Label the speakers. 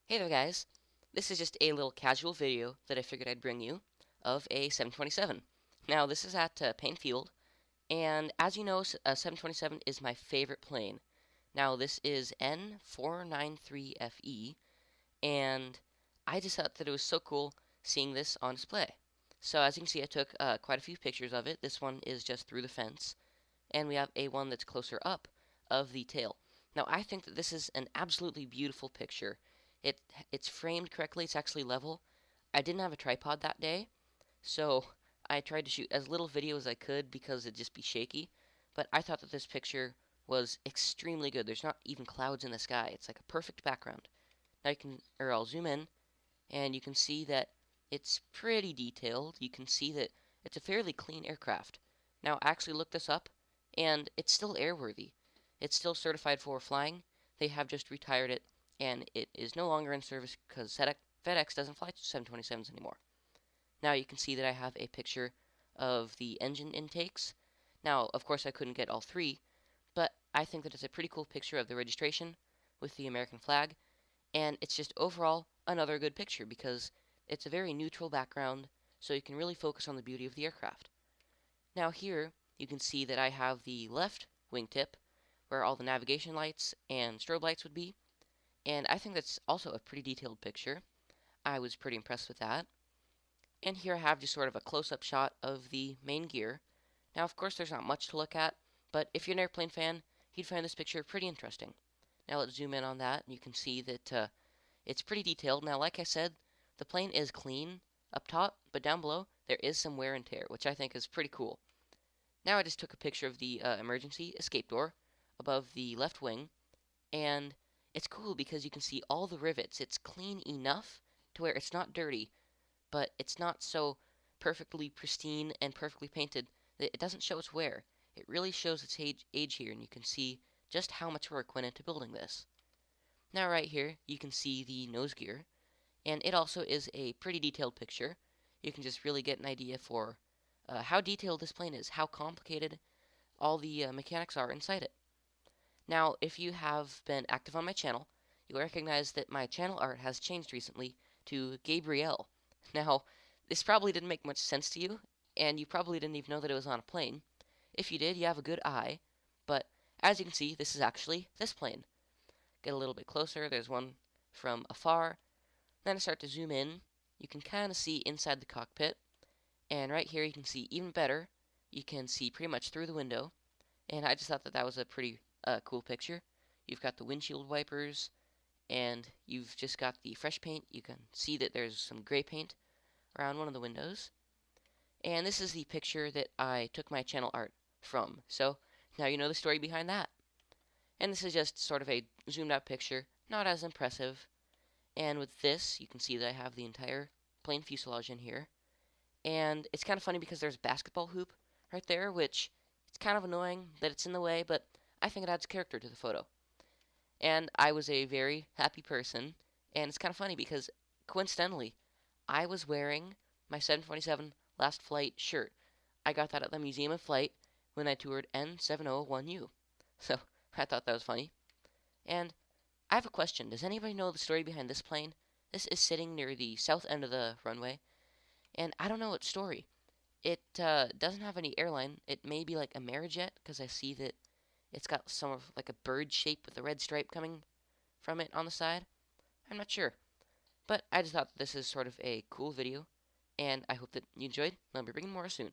Speaker 1: Hey there guys, this is just a little casual video that I figured I'd bring you of a 727. Now this is at Paine Field, and as you know, a 727 is my favorite plane. Now this is N493FE, and I just thought that it was so cool seeing this on display. So as you can see, I took quite a few pictures of it. This one is just through the fence, and we have a one that's closer up of the tail. Now I think that this is an absolutely beautiful picture. It's framed correctly. It's actually level. I didn't have a tripod that day, so I tried to shoot as little video as I could because it'd just be shaky. But I thought that this picture was extremely good. There's not even clouds in the sky. It's like a perfect background. Now I'll zoom in, and you can see that it's pretty detailed. You can see that it's a fairly clean aircraft. Now I actually looked this up, and it's still airworthy. It's still certified for flying. They have just retired it, and it is no longer in service because FedEx doesn't fly 727s anymore. Now you can see that I have a picture of the engine intakes. Now, of course, I couldn't get all three, but I think that it's a pretty cool picture of the registration with the American flag, and it's just overall another good picture because it's a very neutral background, so you can really focus on the beauty of the aircraft. Now here, you can see that I have the left wingtip, where all the navigation lights and strobe lights would be, and I think that's also a pretty detailed picture. I was pretty impressed with that. And here I have just sort of a close-up shot of the main gear. Now, of course, there's not much to look at, but if you're an airplane fan, you'd find this picture pretty interesting. Now let's zoom in on that, and you can see that it's pretty detailed. Now, like I said, the plane is clean up top, but down below, there is some wear and tear, which I think is pretty cool. Now I just took a picture of the emergency escape door above the left wing, and it's cool because you can see all the rivets. It's clean enough to where it's not dirty, but it's not so perfectly pristine and perfectly painted that it doesn't show its wear. It really shows its age here, and you can see just how much work went into building this. Now right here, you can see the nose gear, and it also is a pretty detailed picture. You can just really get an idea for how detailed this plane is, how complicated all the mechanics are inside it. Now, if you have been active on my channel, you'll recognize that my channel art has changed recently to Gabrielle. Now, this probably didn't make much sense to you, and you probably didn't even know that it was on a plane. If you did, you have a good eye, but as you can see, this is actually this plane. Get a little bit closer, there's one from afar. Then I start to zoom in, you can kind of see inside the cockpit, and right here you can see even better. You can see pretty much through the window, and I just thought that that was a pretty cool picture. You've got the windshield wipers, and you've just got the fresh paint. You can see that there's some gray paint around one of the windows. And this is the picture that I took my channel art from. So now you know the story behind that. And this is just sort of a zoomed out picture, not as impressive. And with this, you can see that I have the entire plane fuselage in here. And it's kind of funny because there's a basketball hoop right there, which it's kind of annoying that it's in the way, but I think it adds character to the photo. And I was a very happy person, and it's kind of funny because coincidentally, I was wearing my 727 last flight shirt. I got that at the Museum of Flight when I toured N701U. So I thought that was funny. And I have a question. Does anybody know the story behind this plane? This is sitting near the south end of the runway, and I don't know its story. It doesn't have any airline. It may be like a Amerijet, because I see that it's got some of like a bird shape with a red stripe coming from it on the side. I'm not sure. But I just thought this is sort of a cool video, and I hope that you enjoyed. I'll be bringing more soon.